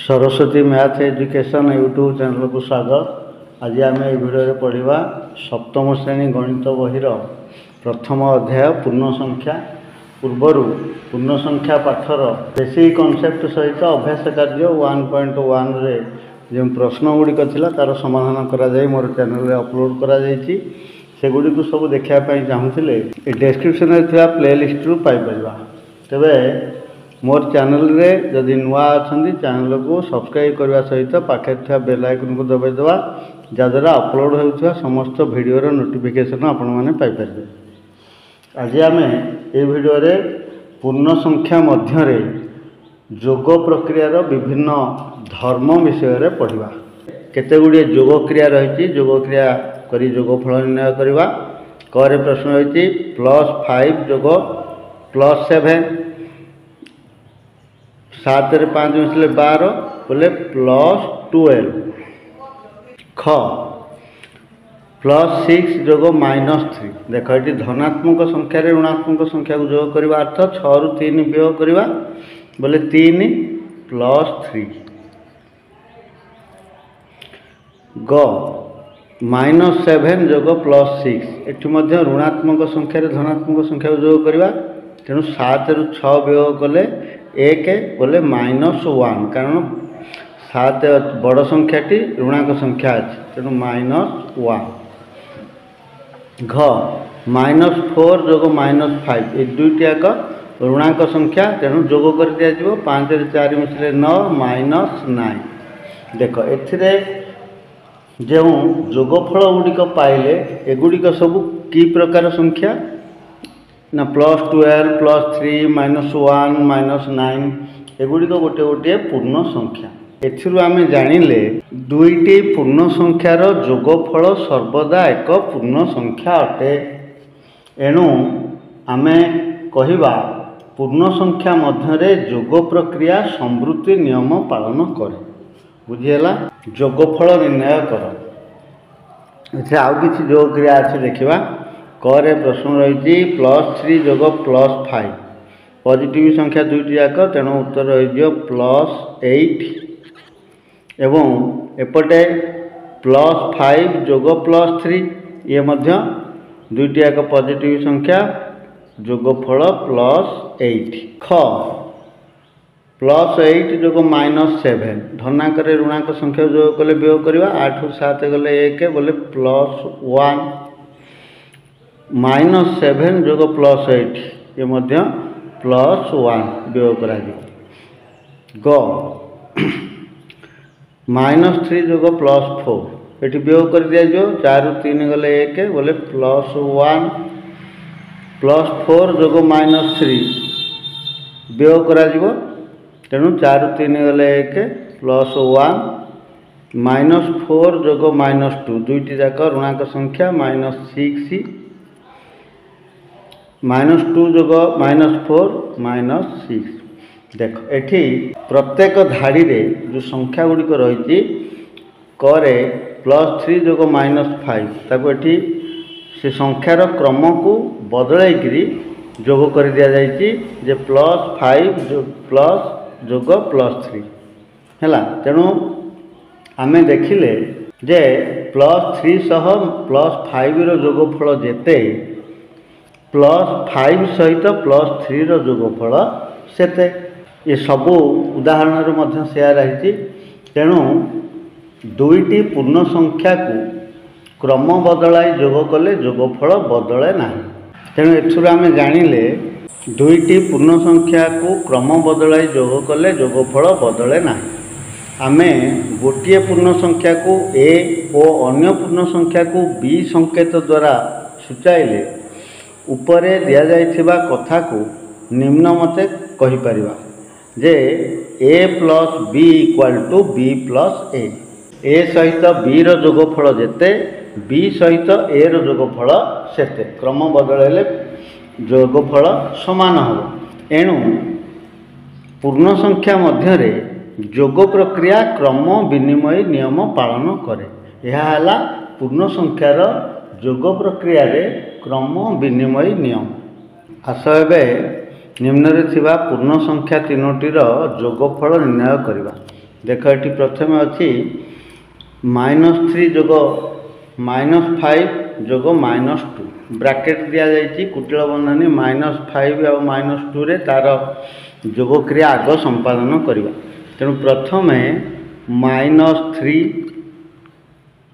Saraswati math education YouTube channel को स्वागत। आज आम भिडियो पढ़ा सप्तम श्रेणी गणित बहीर प्रथम अध्याय पूर्ण संख्या। पूर्वर पूर्ण संख्या पाठर बेसिक कॉन्सेप्ट सहित अभ्यास कार्य 1.1 रे जो प्रश्न गुड़िक थिला तार समाधान करा जाय मोर चैनल रे अपलोड करा जायछि। सेगुड़ी को सब देखापी चाहूँगे डिस्क्रिप्शन में थी प्लेलिस्ट रु पाइपर। तेबे मोर चैनल रे जदि नुआ अच्छी चैनल को सब्सक्राइब करने सहित पाखे था बेल आइकन को दबाइदेवा जहाँद्वारा अपलोड होता समस्त भिडियोर नोटिफिकेशन आपण मैंने पाइपर। आज आम ये भिडियो रे पूर्ण संख्या मध्य जोग प्रक्रियार विभिन्न धर्म विषय पढ़ा। केते गुड़िए जोग क्रिया रही जोग क्रिया करी जोगफल निर्णय करवा। करे प्रश्न रही +5 जोग +7 7 रे 5 मिसले 12 बोले +12। ख +6 जोग -3 देख ये धनात्मक संख्या ऋणात्मक संख्या को जोग करवा अर्थ 6 रु 3 वियोग करवा बोले 3 +3। ग -7 जोग +6 एटी मध्य ऋणात्मक संख्या धनात्मक संख्या को जोग करवा तेणु 7 रु 6 वियोग कले 1 बोले -1 कारण 7 बड़ संख्याटी ऋणाक संख्या अच्छी तेणु -1। घ -4 जोग -5 ये दुईटी याक ऋणाक संख्या तेणु जोग कर दिया 5 रे 4 मिसले 9 -9। देख ए जो जोगफल गुड़िक पाइले एगुड़िक सब कि प्रकार संख्या ना +12 +3 -1 -9 एगुड़िक गोटे गोटे पूर्ण संख्या। एथिरु आमे जानिले दुईटी पूर्ण संख्यार जोगफल सर्वदा एक पूर्ण संख्या अटे। एणु आमे कहिबा पूर्ण संख्या मध्यरे जोग प्रक्रिया संवृत्ति नियम पालन करे। बुझीगला जोगफल निर्णय कर। एथे आउ किछि जोग क्रिया अछि देखिबा। करे प्रश्न रही +3 जोग +5 पॉजिटिव संख्या दुईटी जाक तेणु उत्तर रही +8 एवं एपटे +5 जोग +3 ये मध्य दुईटी जाक पॉजिटिव संख्या जोगफल +8। ख +8 जोग -7 धनाक ऋणाक संख्या जोग कले वियोग करवा 8 रु 7 गले 1 बोले +1 -7 जोग +8 ये मध्य +1 वियोग करा। ग -3 जोग +4 ये वियोग कर दिया 4 रु 3 गले 1 बोले +1 +4 जोग -3 वियोग करा तेणु 4 रु 3 गले 1 +1 -4 जोग -2 दुईटी जाक ऋणाक संख्या -6 -2 जोग -4 -6। देख एठी प्रत्येक धाड़ी रे जो संख्या गुड़िक रही करे +3 जोग -5 ताको एठी से संख्यार क्रम को बदलैकरी जोग कर दिया जायछि जे +5 जोग +3 हैला। तेणु आमे देखिले जे +3 सह +5 रो जोगफल जेते +5 सहित +3 रो जोगफल सेते। ये सबू उदाहरण मध्य सेया रही। तेणु दुईटी पूर्ण संख्या को क्रम बदलाई जोग कले जोगफल बदले ना। तेणु एथुर आमे जानिले दुईटी पूर्ण संख्या को क्रम बदलाई जोग कले जोगफल बदले ना। आमे गोटे पूर्ण संख्या को ए और अन्य पूर्ण संख्या को बी संकेत द्वारा सूचाइले उपरे दिया जाइथिबा कथा को निम्न मते कहि परिबा जे a + b = b + a। ए सहित बी रो जोगफल जेते बी सहित ए रो जोगफल सेते क्रम बदलैले जोगफल समान हो। एणु पूर्ण संख्या मध्य जोग प्रक्रिया क्रम विनिमय नियम पालन करे। यह है पूर्ण संख्यार जोग प्रक्रिया रे क्रम विनिमय नियम। आस एवं निम्न पूर्ण संख्या तीनोटीर जोगफल निर्णय करवा। देख ये प्रथम अच्छी -3 जोग -5 जोग -2 ब्रैकेट दि जाइए कुटिल बंधनी -5 आ -2 रे तार जोग क्रिया आग संपादन करवा। तेणु प्रथम -3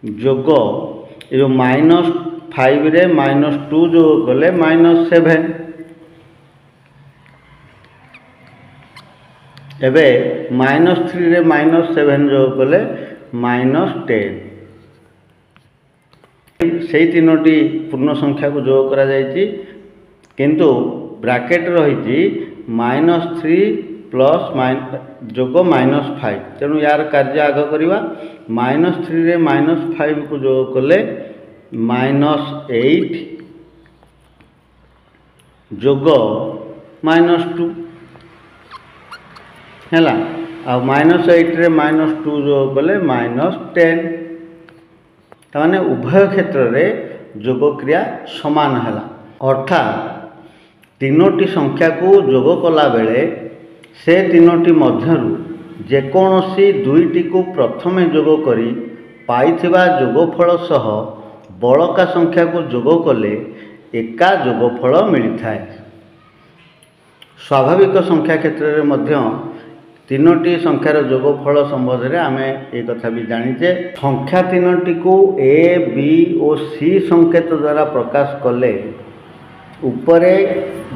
जोग ये -5 रे -2 जोग कले -7 एबे -3 रे -7 जोग कले -10 से तीनोटी पूर्ण संख्या को जोग करा जायछि किंतु ब्रैकेट रही -3 प्लस जोग -5 तेणु यार कार्य आग करवा। -3 रे -5 को जोग कले -8 जोग -2 है आ -8 रे -2 जोग कले -10 ताने उभय क्षेत्र रे जोग क्रिया समान है अर्थात तीनोटी संख्या को जोग कला बेले से तीनोटी मध्यरु जेकोसी दुईटी को प्रथमे जोग करी पाइथिबा जोगफल सह बड़का संख्या को जोग कले एका जोगफल मिलता है। स्वाभाविक संख्या क्षेत्र में मध्य तीनोटी संख्यार जोगफल संबंध में आम एक कथा भी जानीचे संख्या तीनोटी को ए बी और सी संकेत द्वारा प्रकाश कले उपरे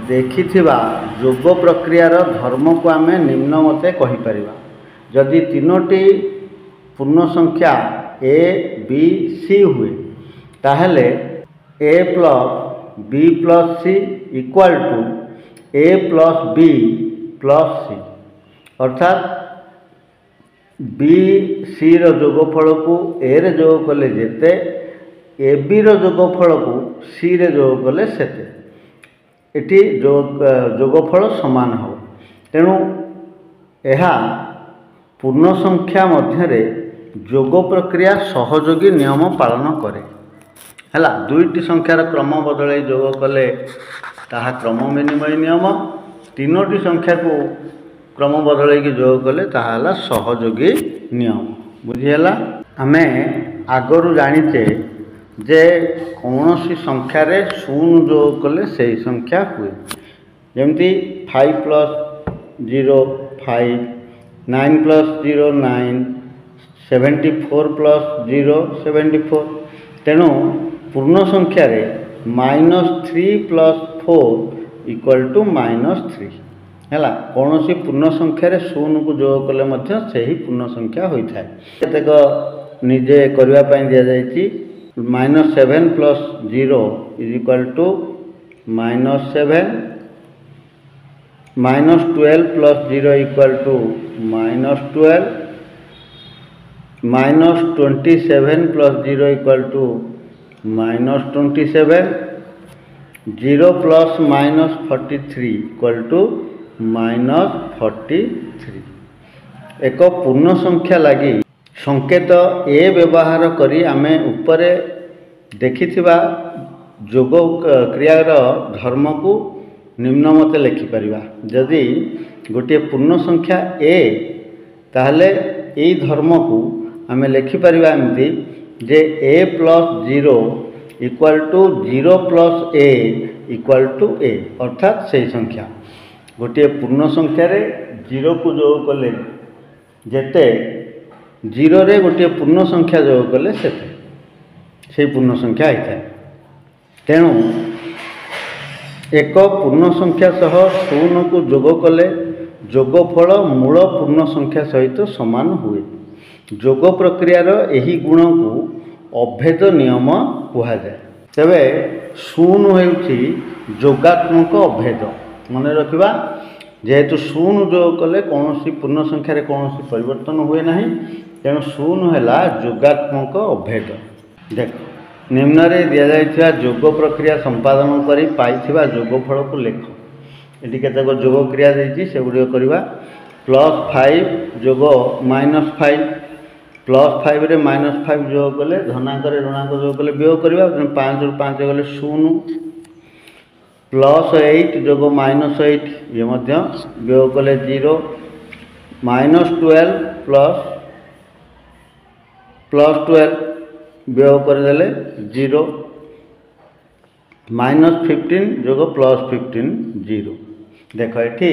देखिथिबा जोग प्रक्रियार धर्म को आम निम्न मते कहीपर। जदि तीनोटी पूर्ण संख्या ए बी सी हुए ताहले A plus B plus C equal to A plus B plus C अर्थात बी सी जोगफल को ए रे जोग कले जेते ए बी जोगफल को सी रे जोग कले सेते एटी जोगफल समान हो। तेणु यह पूर्ण संख्या मध्य जोग प्रक्रिया सहयोगी नियम पालन करे है। दुईटी संख्यार क्रम बदल जोग कले ताहा क्रम विनिमय नियम तीनोटी संख्या को क्रम बदल जोग कले ताहा सहयोगी नियम बुझीगला। आम आगरू जानीचे जे कौन सी संख्यार 0 जोग कले से संख्या हुए जमती 5 प्लस 0 5 9 प्लस 0 9 74 प्लस 0 74 तेणु पूर्ण संख्यार -3 प्लस 4 इक्वल टू -3 है। कौन सी पूर्ण संख्यार 0 को जोग कले मध्य से ही पूर्ण संख्या होता है। केतेक निजे करने दि जाइए -7 plus 0 is equal to -7 -12 plus 0 equal to -12 -27 plus 0 equal to -27 0 plus -43 equal to -43 एक पूर्ण संख्या लगी संकेत ए व्यवहार करी आमे उपरे देखिथिबा जोग क्रियार धर्म को निम्न मते लिखिपर। जदि गोटे पूर्ण संख्या ए ताहले ए धर्म को आमे लिखिपर एमती जे A plus 0 equal to 0 plus A equal to A अर्थात से संख्या गोटे पूर्ण संख्यार 0 को जोग कले जेते 0 रे गोटे पूर्ण संख्या जोग कले से पूर्ण संख्या होता है। तेणु एक पूर्ण संख्या सह 0 को जोग कले जोगफल मूल पूर्ण संख्या सहित समान हुए। जोग प्रक्रियार यही गुण को अभेद नियम कहा जाए। तेबे 0 होउछि जोगात्मक अभेद मन रखा जेहेतु 0 जोग कले कौन सी पूर्ण संख्यार कौन सी परिवर्तन हुए ना तेणु 0 है जोगात्मक अभेद। देख निम्न रे दि जाइथिबा जोग प्रक्रिया संपादन करी पाइथिबा जोगफल को लेख। ये केतक जोग क्रिया देछि से गुडी करबा +5 जोग -5 +5 रे -5 जोग कले धनांक ऋणांक जोग कले वियोग करबा 5 ରୁ 5 गले 0 +8 जोग -8 ये वियोग कले 0 -12 प्लस प्लस 12 वियोग करदेले 0 -15 जोग +15 0। देख ये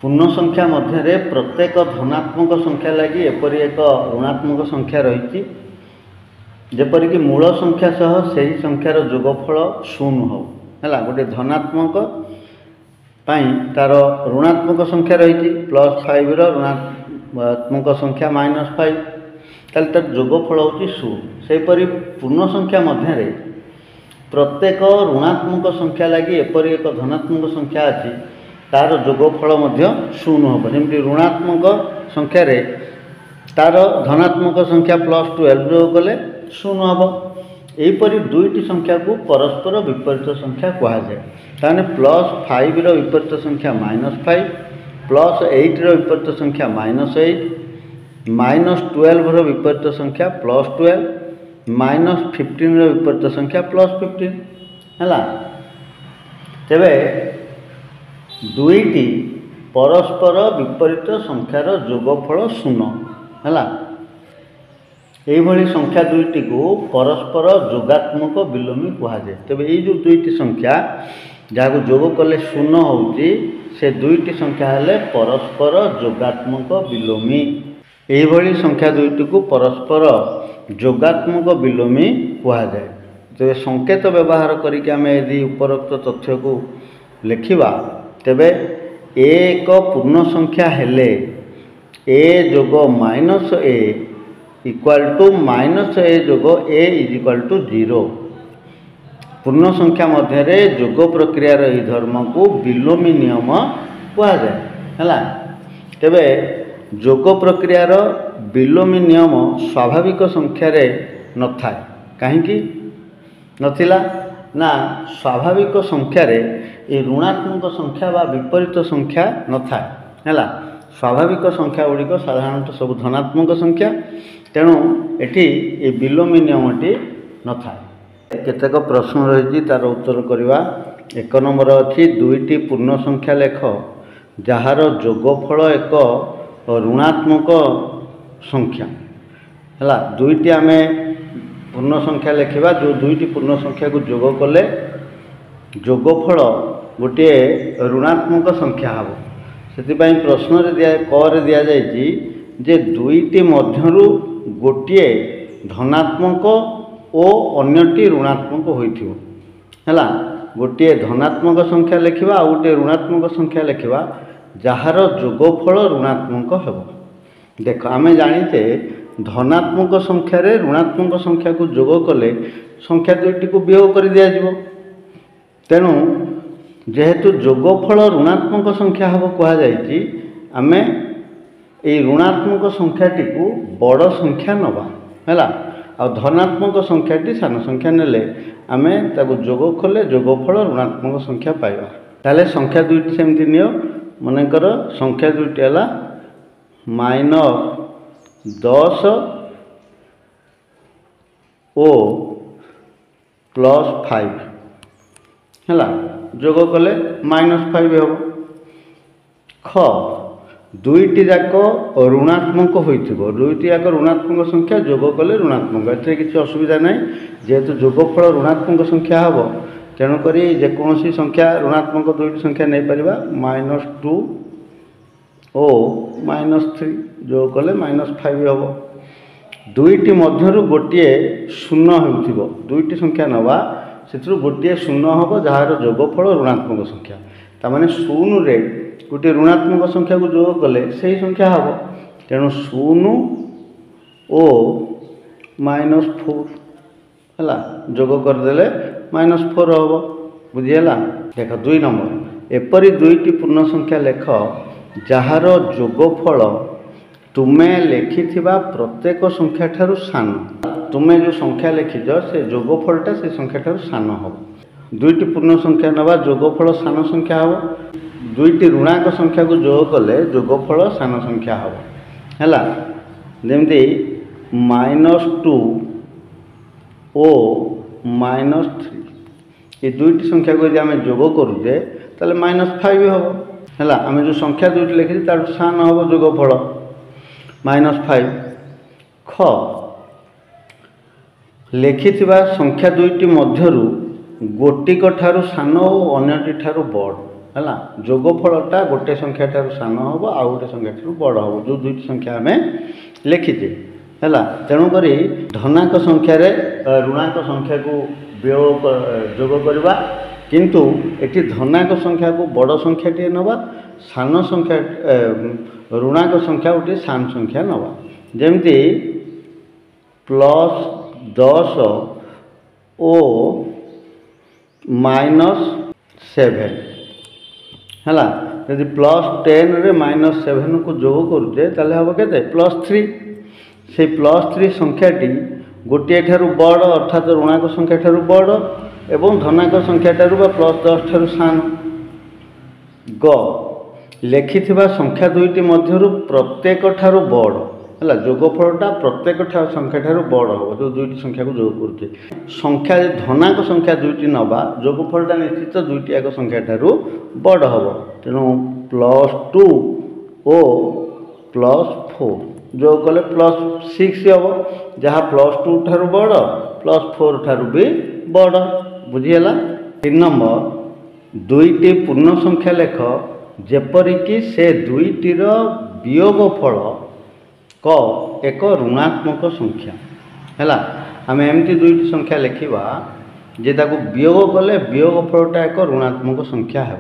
पूर्ण संख्या मध्य प्रत्येक धनात्मक संख्या लगी एपरी एक ऋणात्मक संख्या रही जेपरिक मूल संख्या सह सही संख्यार जोगफल 0 हो है गोटे धनात्मक तार ऋणात्मक संख्या रही +5 ऋणात्मक संख्या -5 तार जोगफल हूँ 0। सेपरी पूर्ण संख्या मध्य प्रत्येक ऋणात्मक संख्या लगी एपरी एक धनात्मक संख्या अच्छी तार जोगफल 0 हम जमी ऋणात्मक संख्या रे तार धनात्मक संख्या +12 जोग कले 0 हम। यहीपरि दुईटी संख्या को परस्पर विपरीत संख्या कहुए ताने +5 विपरीत संख्या -5 +8 विपरीत संख्या -8 -12 विपरीत संख्या +12 -15 विपरीत संख्या +15 है। तेबे दुईटी परस्पर विपरीत संख्यार जोगफल 0 है। यही संख्या दुईटी को परस्पर जोगात्मक विलोमी कहुए। तेबे ये जो दुईटी संख्या जहाँ को जोग कले 0 होउची से दुईटी संख्या हेले परस्पर जोगात्मक विलोमी। यही संख्या दुईटी को परस्पर जोगात्मक विलोमी कहुए। तो संकेत व्यवहार करके आम यदि उपरोक्त तथ्य को लिखा तेबे एक पूर्ण संख्या हेले a जोग -a इक्वाल टू -a जोग a इज इक्वाल टू 0। पूर्ण संख्या मध्य जोग प्रक्रिया यह धर्म को विलोमी नियम कहुए है। तेबे जोग प्रक्रिया विलोमी नियम स्वाभाविक संख्यार न था कहीं नथिला ना स्वाभाविक संख्यार ये ऋणात्मक संख्या व विपरीत संख्या न था है। स्वाभाविक संख्या गुड़िक साधारणतः सब धनात्मक संख्या तेणु एटी ये विलोमी नियमटी न था। केतेक प्रश्न रही तार उत्तर करवा। 1 नंबर अच्छी दुईटी पूर्ण संख्या लेख जार जोगफल एक ऋणात्मक संख्या है। दुईटी आम पूर्ण संख्या लिखा जो दुईटी पूर्ण संख्या को जोग कले जोगफल गोटे ऋणात्मक संख्या हम। से प्रश्न क दि जाइए जे दुईटी मध्यरु गोटे धनात्मक और अन्यटी ऋणात्मक होइथिबो है। गोटे धनात्मक संख्या लिखा आ गोटे ऋणात्मक संख्या लिखा जार जोगफल ऋणात्मक हेब। देख आम जानीते धनात्मक संख्यार ऋणात्मक संख्या को जोग कले संख्या दुईटी को वियोग कर दिया। तेणु जेहेतु जोगफल ऋणात्मक संख्या हम कहुई आम ये ऋणात्मक संख्याटी को बड़ संख्या नवा है आ धनात्मक संख्याटी सान संख्या नेले आम ताको जोग कले जोगफल ऋणात्मक संख्या पाइबा। ताले संख्या दुईटी सेमती नियो मनकर संख्या दुईटी है -10 ओ +5 है जोग कले -5 हम। ख दुईटी जाक ऋणात्मक होइथिबो दुईटी जाक ऋणात्मक संख्या जोग कले ऋणात्मक एथे किसी असुविधा ना जेहेतु जोगफल ऋणात्मक संख्या हम तेणुक जेकोसी संख्या ऋणात्मक दुईटी संख्या नहीं पारिबा -2 ओ -3 जोग कले -5 हम। दुईटी मध्यरु गोटे शून्य होइथिबो दुईटी संख्या नवा से गोटे शून्य हम जार जोगफल ऋणात्मक संख्या तामाने 0 रे गोटे ऋणात्मक संख्या को जोग कले से संख्या हम। तेणु 0 ओ -4 है जोग करदे -4 हम बुझीगला। देख 2 नंबर एपरी दुईटी पूर्ण संख्या लेख जार जोगफल तुम्हें लिखिथिबा प्रत्येक संख्या ठारू सान। तुम्हें जो संख्या लिखिज से जोगफलटा से संख्या ठारू सान हम। दुईटी पूर्ण संख्या नवा जोगफल सान संख्या हम। दुईटी ऋणाक संख्या को जोग कले जोगफल सान संख्या हम है। जमती -2 ओ -3 ये दुईटी संख्या को यदि आम जोग करुचे ताले -5 हम है। आम जो संख्या दुईटी लिखी तार सान हम जोगफल -5। ख ଲେଖିଥିବା ସଂଖ୍ୟା ଦୁଇଟି ମଧ୍ୟରୁ ଗୋଟିକ ଠାରୁ ସାନ ଓ ଅନ୍ୟଟି ଠାରୁ ବଡ଼ ହେଲା। ଯୋଗଫଳଟା ଗୋଟେ ସଂଖ୍ୟା ଠାରୁ ସାନ ହେବ ଆଉ ଗୋଟେ ସଂଖ୍ୟା ଠାରୁ ବଡ଼ ହେବ, ଯେଉଁ ଦୁଇଟି ସଂଖ୍ୟା ଆମେ ଲେଖିଛେ ହେଲା। ତେଣୁକରି ଧନାଙ୍କ ସଂଖ୍ୟାରେ ଋଣାଙ୍କ ସଂଖ୍ୟାକୁ ଯୋଗ କରିବା, କିନ୍ତୁ ଏଠି ଧନାଙ୍କ ସଂଖ୍ୟାକୁ ବଡ଼ ସଂଖ୍ୟାଟିଏ ନେବା, ସାନ ସଂଖ୍ୟା ଋଣାଙ୍କ ସଂଖ୍ୟା ଗୋଟିଏ ସାନ ସଂଖ୍ୟା ନେବା। ଯେମିତି +10 ଓ -7 ହେଲା। ଯଦି +10 ରେ -7 को जोग करुचे ताले हम के +3। से +3 संख्याटी गोटे ठारू बड़ अर्थात ऋणाक संख्या ठारू बड़ एवं धनाक संख्या ठारू +10 ठारू सान। ग लेखिथिबा संख्या दुईटी मध्यरु प्रत्येक ठारू बड़ है। जोगफलटा प्रत्येक संख्या ठारू बड़ हम जो दुईटी संख्या को जोग करुचे। संख्या धनाक संख्या दुईटी नवा जोगफलटा निश्चित दुईटी आग संख्या ठारू बड़ हम। तेणु +2 ओ +4 जो कले +6 हम, जहाँ +2 ठारू बड़ +4 ठारू भी बड़। बुझीगला। 3 नंबर दुईटी पूर्ण संख्या लेख जेपरिकी से दुईटीर वियोगफल क एक ऋणात्मक संख्या है। आम एमती दुईटी संख्या लिखा जे ताको वियोग कले वियोगफलटा एक ऋणात्मक संख्या है।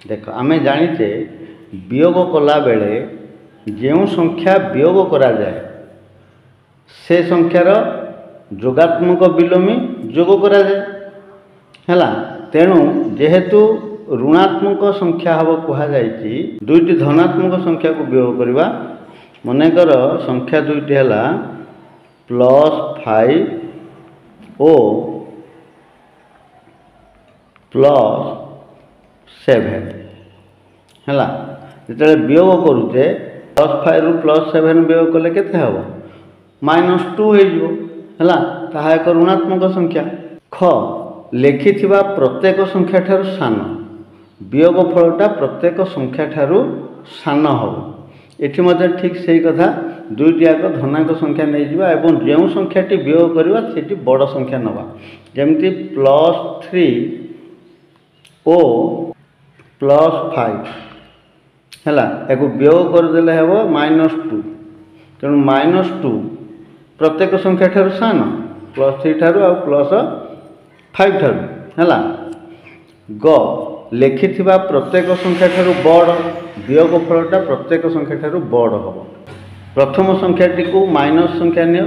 देख आम जाचे वियोग कला बेले जो संख्या वियोग करा जाए से संख्यार जोगात्मक विलोमी जोग करा जाए है। तेणु जेहेतु ऋणात्मक संख्या हम कहुई दुईटी धनात्मक संख्या को वियोग करवा। मनकर संख्या दुईटी है +5 ओ +7 है। जो वियोग करुचे +5 रु +7 वियोग कले केते हम -2 है एक ऋणात्मक संख्या। ख लेखिथिबा प्रत्येक संख्या ठारू सान वियोगफलटा प्रत्येक संख्या ठारू सान हम। एठी मध्य ठीक सही कथा दुईटी आग धनाक संख्या नहीं जावा एवं जो संख्याटी वियोग करवा सेठी बड़ संख्या नवा। जेमती +3 ओ +5 है एक वियोग करदेले हम -2। तेणु -2 प्रत्येक संख्या ठारू सान +3 ठारू आ +5 ठारू है। ग लेखिथिबा प्रत्येक संख्या ठारू बड़ वियोगफलटा प्रत्येक संख्या ठारू बड़ हम। प्रथम संख्याटी को माइनस संख्या नियो,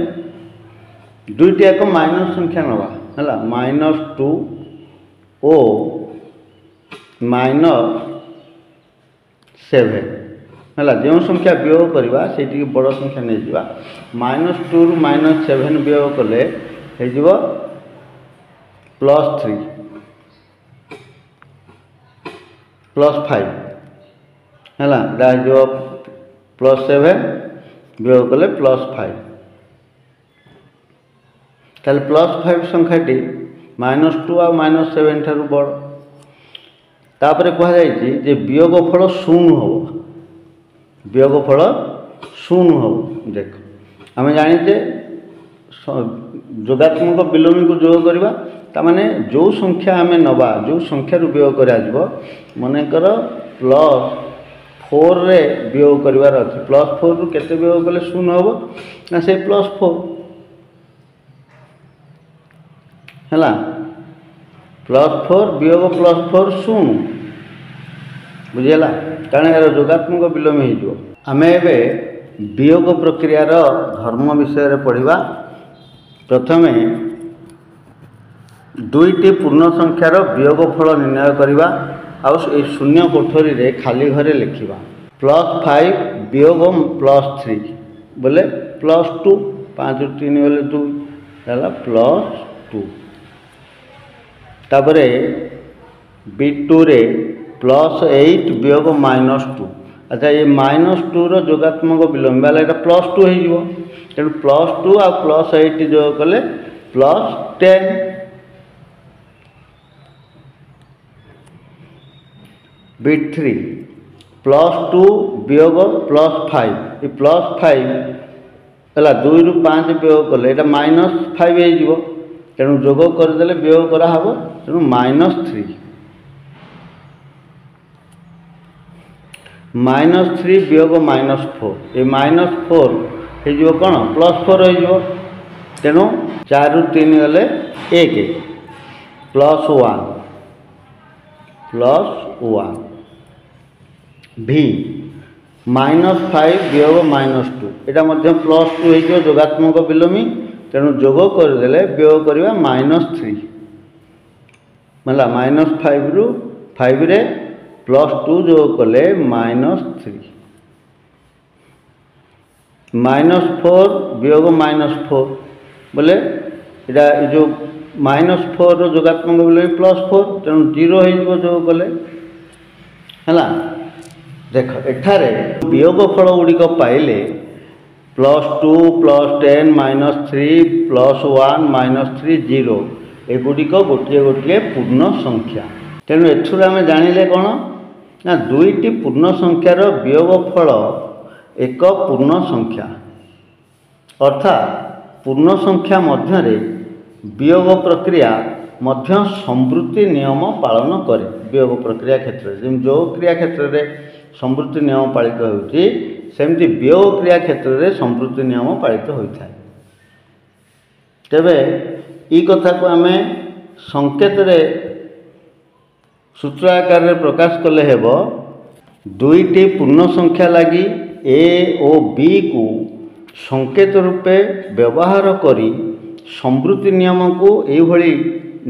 दुईटी एक माइनस संख्या नवा है -2 ओ -7 है। जो संख्या वियोग करवा से बड़ संख्या नहीं जावा। -2 रु -7 वियोग कले +3 +5 है +7 वियोग कले +5 ताले +5 संख्याटी -2 आ -7 ठारू बड़। तापर कहुई वियोगफल 0 हम। वियोगफल 0 हम। देख आम जाचे जोगात्मक विलोमी को जोग करवा ताने जो संख्या आम नवा जो संख्या वियोग करा मनकर +4 रे वियोग करार अच्छे। +4 रु केते वियोग कले 0 हम ना से +4 है। +4 वियोग +4 0 बुझीगला। कारण यार जोगात्मक विलोमी हो। आम एवं वियोग प्रक्रियार धर्म विषय पढ़ा। प्रथमे दुईटी पूर्ण संख्यार वियोगफल निर्णय करवा आउ शून्य कोठरी रे खाली घरे लिखा। +5 वियोग +3 बोले +2 5 रु 3 बोले 2 है +2। तापर B2 रे +8 वियोग -2। अच्छा ये -2 जोगात्मक विलोम वाला यहाँ +2 हो। तेणु +2 आ +8 जोग कले +10। B3 +2 वियोग +5 ये +5 है 2 रु 5 वियोग कले ये -5 हो तेणु जोग करदे वियोग कराव तेणु -3 -3 वियोग -4 ये -4 हो कौन +4 हो तेणु 4 रु 3 गले 1 +1 भी -5 वियोग -2 यहाँ +2 जोगात्मक विलोमी तेणु जोग करदे वियोग करवा -3 मतलब -5 रु 5 रे +2 जोग कले -3 -4 वियोग -4 बोले यहाँ जो -4 जोगात्मक विलोमी +4 तेणु 0 हो जोग कले है देख एठारे वियोग फल गुड़िक पाइले +2 +10 -3 +1 -3 0 एगुड़िक गोटे गोटे पूर्ण संख्या तेणु एथुर आम जानिले कौन ना दुईटी पूर्ण संख्यार वियोग फल एक पूर्ण संख्या अर्थात पूर्ण संख्या मध्य वियोग प्रक्रिया मध्य संवृत्ति नियम पालन करे वियोग प्रक्रिया क्षेत्र में जो क्रिया क्षेत्र में संवृत्ति नियम पालित होती सेमती वियोग क्रिया क्षेत्र में संवृत्ति नियम पालित होता है तेबे ई कथा को आम संकेत सूत्र आकार में प्रकाश कले हेब दुईटी पूर्ण संख्या लगी ए और बी को संकेत रूपे व्यवहार करी संवृत्ति नियम को यही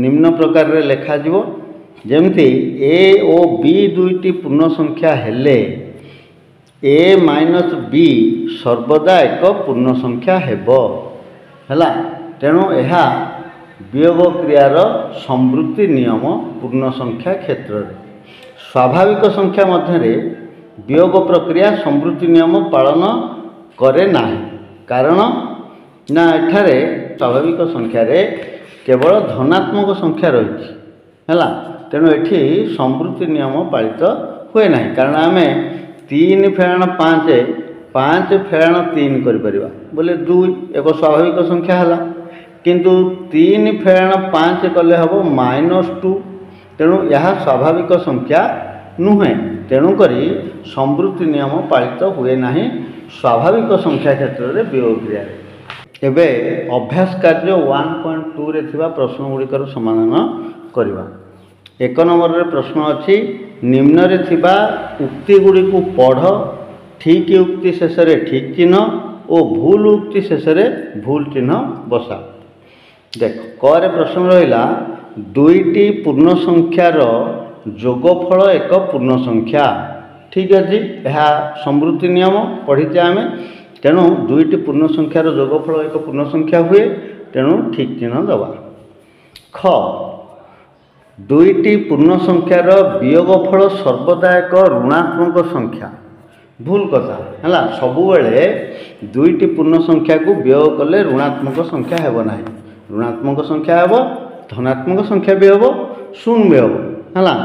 निम्न प्रकार रे लेखा जीवो जेमती ए और बी दुईटी पूर्ण संख्या हेले ए माइनस बी सर्वदा एक पूर्ण संख्या हेबो हैला तेणु यह वियोग क्रियार संवृत्ति नियम पूर्ण संख्या क्षेत्र में स्वाभाविक संख्या मध्य वियोग प्रक्रिया संवृत्ति नियम पालन करे नाही कारण ना एठारे स्वाभाविक संख्या रे केवल धनात्मक संख्या रही है तेणु एठी संवृत्ति नियम पालित हुए ना कारण आम 3 फेराण 5 5 फेराण 3 कर बोले 2 एक स्वाभाविक संख्या है किंतु 3 फेराण 5 कले हम -2 तेणु यह स्वाभाविक संख्या नुहे तेणुक संवृत्ति नियम पालित हुए ना स्वाभाविक संख्या क्षेत्र में वियोग क्रिया एबे अभ्यास कार्य 1.2 रे थिबा प्रश्न गुड़िकर समाधान करवा 1 नंबर रे प्रश्न अच्छी निम्न रे थिबा उक्ति गुड़ी को पढ़ ठीक उक्ति शेष रे ठीक चिन्ह और भूल उक्ति शेष रे भूल चिन्ह बसा देख क प्रश्न रहा दुईटी पूर्ण संख्यार जोगफल एक पूर्ण संख्या ठीक अच्छे यह संवृत्ति नियम पढ़ीचे आम तेणु दुईटी पूर्ण संख्यार जोगफल एक पूर्ण संख्या हुए तेणु ठीक चिन्ह दबा ख दुईटी पूर्ण संख्यार वियोगफल सर्वदा एक ऋणात्मक संख्या भूल कथा है सबुबले दुईटी पूर्ण संख्या को वियोग कले ऋणात्मक संख्या हेब ना ऋणात्मक संख्या हेब धनात्मक संख्या भी हेब शून्य भी हेब है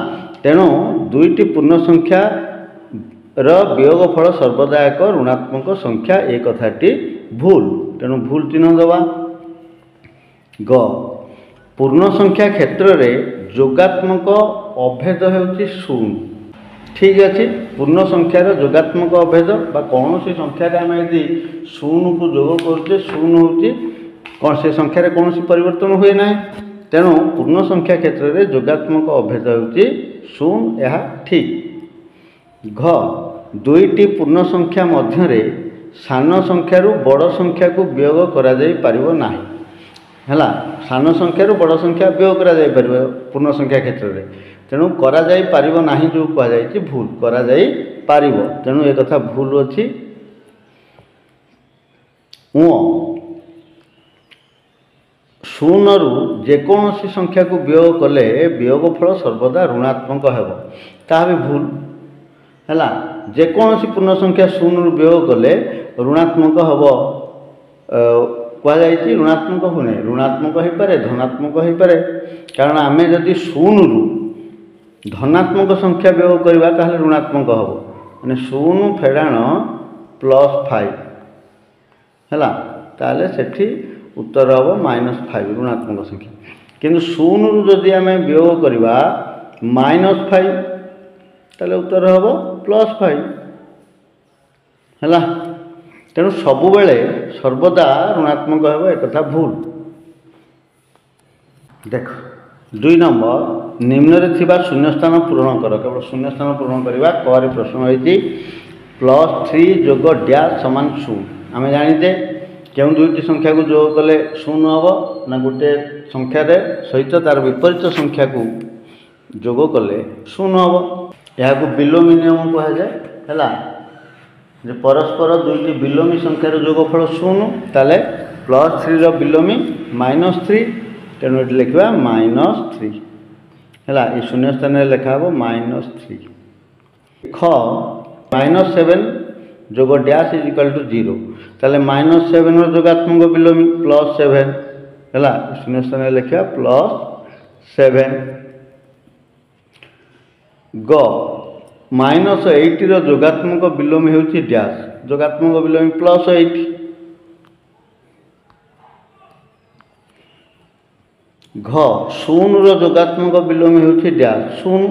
तेणु दुईटी पूर्ण संख्या वियोग फल सर्वदा एक ऋणात्मक संख्या एक कथाटी भूल तेणु भूल चिन्ह दबा ग पूर्ण संख्या क्षेत्र में जोगात्मक अभेद होउछि शून्य ठीक अच्छे पूर्ण संख्यार जोगात्मक अभेद बा कौन सी संख्यार आम यदि शून्य को जोग करुचे शून्य होउछि कौन से संख्यार कौन सी परिवर्तन हुए ना तेणु पूर्ण संख्या क्षेत्र में जोगात्मक अभेद होउछि शून्य यह ठीक घ दुईटी पूर्ण संख्या मध्य सान संख्यार बड़ संख्या को वियोग करा जाई परिबो नाही हैला सान संख्यार बड़ संख्या वियोग करा जाई परिबो पूर्ण संख्या क्षेत्र में तेणु करा जाई परिबो नाही जो कहा जाई भूल करा जाई परिबो तेणु एक कथा भूल अछि शून्य रु जेकोसी संख्या को वियोग कले वियोग फल सर्वदा ऋणात्मक हेब ता भी भूल है जेकोसी पूर्ण संख्या शून्य रु वियोग कले ऋणात्मक हम कहुई ऋणात्मक हुए ऋणात्मक हो पारे धनात्मक हो पारे कारण आम जदि शून्य रु धनात्मक संख्या वियोग करवा ताहले ऋणात्मक हम माने शून्य फेड़ाण +5 है ताले सेठी उत्तर हम -5 ऋणात्मक संख्या किंतु 0 रु जदि आम वियोग करवा -5 ताले उत्तर हम +5 है तेणु सबु बेले सर्वदा ऋणात्मक हो एक भूल। देख 2 नंबर निम्न रे थिबा शून्य स्थान पूरण कर केवल शून्य स्थान पूरण करवा क प्रश्न होती +3 जोग डैश समान 0 आम जानीते क्यों दुईटी संख्या को जोग कले 0 हम ना गोटे संख्या रे सहित तार विपरीत संख्या को जोग कले 0 हम यह बिलोमी नियम कह जाए है परस्पर दुईटी बिलोमी संख्यार जोगफल 0 ताले +3 बिलोमी -3 तेणु ये लिखा -3 है ये शून्य स्थान लिखा हम -3 ख -7 जोग डैश इज इक्वल टू 0 ताले -7 जोगात्मक बिलोमी +7 है शून्य स्थान लिखा +7 ग -8 जोगात्मक बिलोमी हूँ डैश जोगात्मक बिलोमी +8 घ 0 जोगात्मक बिलोमी हूँ डैश 0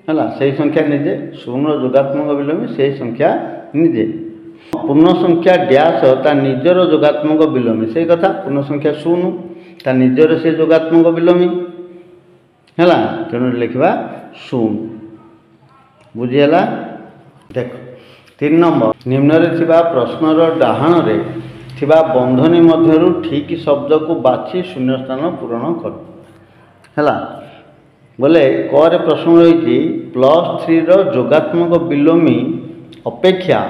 है से संख्या निजे 0 जोगात्मक बिलोमी से संख्या निजे पूर्ण संख्या डैश ता निजर जोगात्मक बिलोमी से कथा पूर्ण संख्या 0 ता निजर से जोगात्मक बिलोमी है तेणु लिखा 0 बुझीगला। देख 3 नंबर निम्न रे थिबा प्रश्नर डाहाण रे थिबा बंधनी मध्यरु ठीक शब्द को बाछि शून्य स्थान पूरण कर है बोले क प्रश्न रही +3 जोगात्मक बिलोमी अपेक्षा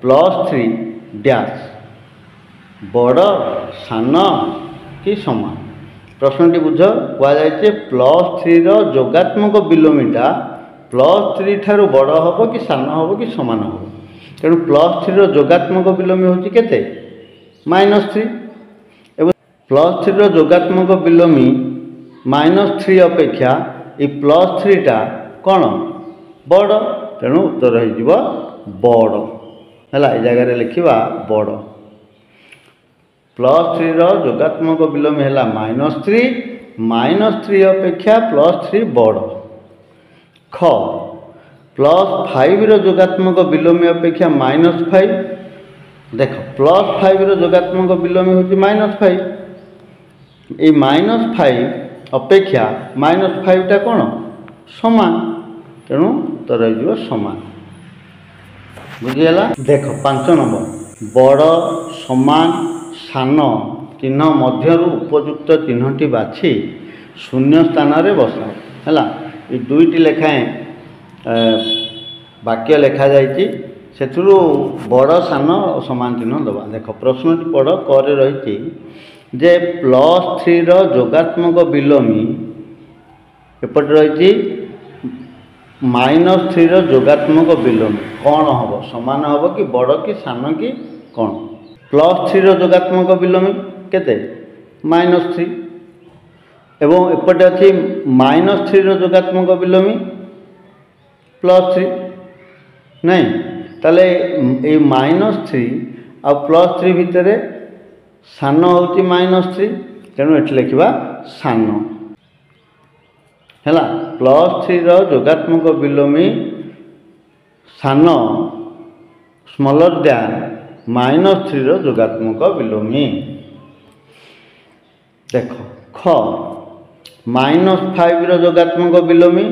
+3 डैश बड़ सान कि समान प्रश्नटी बुझ कहुए +3 जोगात्मक बिलोमीटा +3 ठारू बड़ हम कि सान हम कि समान हम तेणु +3 जोगात्मक बिलोमी हूँ केते -3 एवं +3 जोगात्मक बिलोमी -3 अपेक्षा ये +3 टा कौन बड़ तेणु उत्तर हो बड़ है जगह लिखा बड़ +3 जोगात्मक बिलोमी है -3 अपेक्षा +3 बड़ ख +5 जोगात्मक बिलोमी अपेक्षा -5 देख +5 जोगात्मक बिलोमी हूँ -5 ये -5 अपेक्षा -5 टा कौन समान तेणु उत्तर हो समान बुझीगला। देख 5 नंबर बड़ समान सान चिन्ह मध्यरु उपयुक्त चिन्हटी बाछि शून्य स्थान रे बसाओ है ये दुईटी लेखाएं वाक्य लिखा जाइए से बड़ सान और समान चिन्ह दबा। देख प्रश्नटी पढ़ करे रही जे +3 जोगात्मक बिलोमी एपट रही -3 जोगात्मक बिलोमी कौन हम समान हम कि बड़ कि सान कि कौन +3 जोगात्मक बिलोमी केते -3 एवं एपटे अच्छी -3 जोगात्मक बिलोमी +3 नहीं ताले ये -3 आ +3 भितर सान हूँ -3 तेणु ये लिखा सान है +3 जोगात्मक बिलोमी सान स्मॉलर दैन -3 जोगात्मक बिलोमी। देख ख -5 जोगात्मक बिलोमी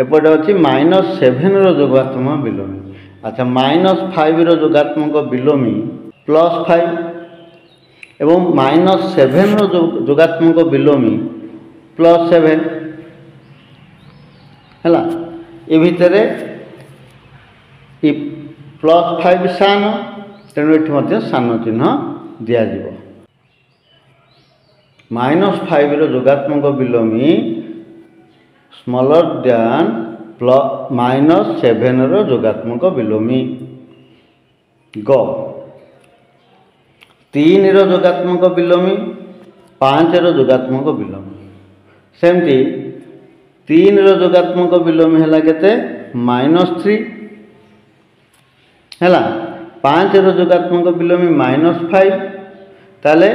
एपटे अच्छी -7 जोगात्मक बिलोमी अच्छा -5 जोगात्मक बिलोमी +5 एवं -7 जोगात्मक बिलोमी +7 है ये भितर +5 सान तेणु ये सान चिन्ह दिज्व -5 जोगात्मक बिलोमी स्मॉलर दैन -7 जोगात्मक बिलोमी ग 3 जोगात्मक बिलोमी 5 जोगात्मक बिलोमी सेमती 3 जोगात्मक बिलोमी है केते -3 है 5 जोगात्मक विलोमी -5 ताले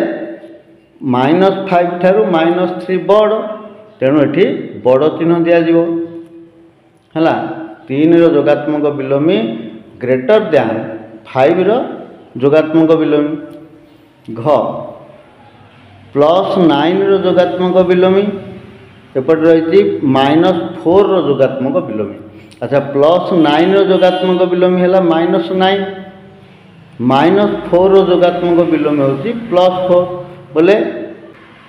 -5 ठारू -3 बड़ तेणु एठी बड़ चिन्ह दिया जिवो हला। 3 जोगात्मक विलोमी ग्रेटर दैन 5 जोगात्मक विलोमी। घ +9 जोगात्मक विलोमी एपट रही -4 जोगात्मक विलोमी। अच्छा +9 जोगात्मक विलोमी है -9 -4 जोगात्मक विलोमी हूँ +4 बोले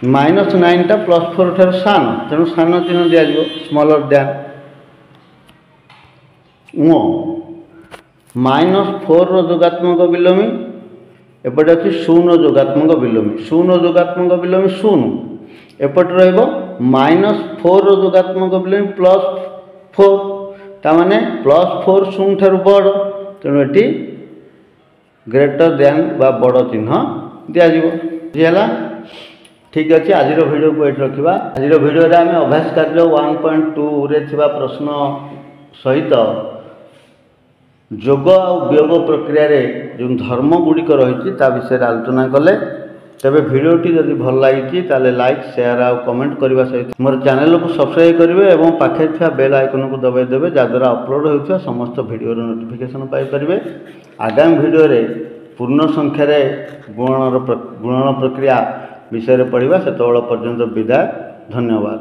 -9 टा +4 ठार सान तेणु सान चिन्ह दिज्व स्मॉलर दैन। -4 जोगात्मक विलोमी एपटे अच्छी 0 जोगात्मक विलोमी। 0 जोगात्मक विलोमी 0 एपट -4 जोगात्मक विलोमी +4 ताने +4 0 ठार बड़ तेणु ये ग्रेटर दैन बा बड़ चिन्ह दिज्व। ठीक अच्छे आज वीडियो को ये रखा। आज वीडियो आम अभ्यास कार्य 1.2 रे थिबा प्रश्न सहित जोग आ वियोग प्रक्रिया रे जो धर्म गुड़िक रही विषय आलोचना कले। तेरे भिडटी जदि भल लगी ताले लाइक शेयर आ कमेंट करने सहित मोर चैनल को सब्सक्राइब करेंगे और पाखे थी बेल आइकन को दबाई देवे जहाँद्वारा अपलोड होता समस्त भिडियो नोटिफिकेशन पाइपर। आगामी भिडियो रे पूर्ण संख्यार गुणन प्रक्रिया विषय पढ़ा से पर्यंत विदाय। धन्यवाद।